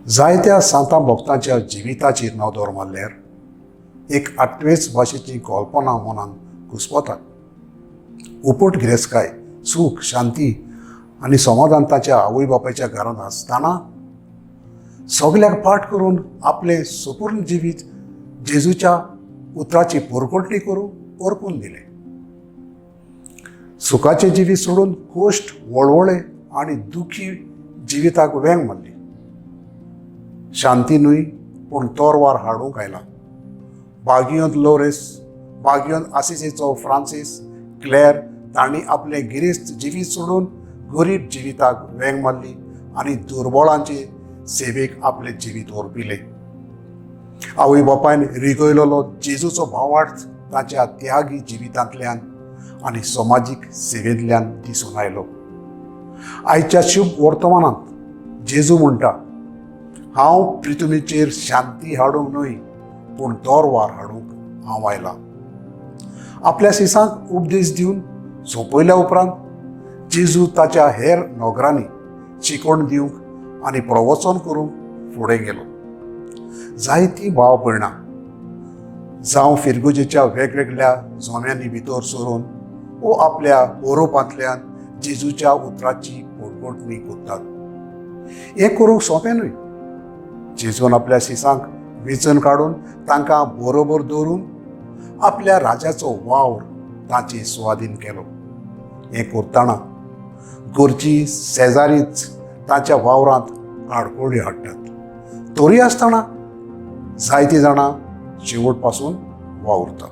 जायत्या सांता भक्तांच्या जिविताचेर नदर मारल्यार एक आठवेच भाशेची कल्पना मनान घुसपतात. उपट गिरेस्काय, सूख, शांती आनी समाधान ताच्या आवय बापायच्या घरांत आसतना सगल्याक पाठ करून आपले संपूर्ण जिवीत जेजूच्या उतराची पोरकोटणी करून परतून दिले. सुखाचे जिवीत सोडून कोश्ट, वळवळे आनी दुखी जिविताक वेंग मारली. शांती न्हय पूण तोरवार हाडूंक आयला. बागियोंत लोरेस, बागियोंत आसिसेचो फ्रांसीस क्लेर तांणी आपले गिरेस्त जिवीत सोडून गरीब जिविताक वेंग मारली आनी दुर्बळांचे सेवेक आपले जिवीत ओरपिले. आवय बापायन रिगयलोलो जेजूचो भावार्थ ताच्या त्यागी जिवितांतल्यान आनी समाजीक सेवेंतल्यान दिसून आयलो. आयच्या शुभ वर्तमानांत जेजू म्हणटा, हांव पृथ्वीचेर शांती हाडूंक न्हय पूण तोरवार हाडूंक हांव आयला. आपल्या शिसांक उपदेश दिवन सोंपयल्या उपरांत जेजू ताच्या हेर नोकरांनी शिकवण दिवंक आनी प्रवचन करूंक फुडें गेलो. जायतीं भाव भयणां जावं फिरगुजेच्या वेगवेगळ्या जोम्यांनी भितर सरून वो आपल्या बरोवपांतल्यान जेजूच्या उतराची पोटपोटणी कोत्तात. हें करूंक सोंपें न्हय. जेजून आपल्या शिसांक वेंचून काडून तांकां बरोबर दवरून आपल्या राजाचो वावर तांचे सुवाधीन केलो. हें करतना घरची शेजारीच तांच्या वावरांत आडकोळी हाडटात. तरी आसतना जायतीं जाणां शेवट पासून वावुरतात.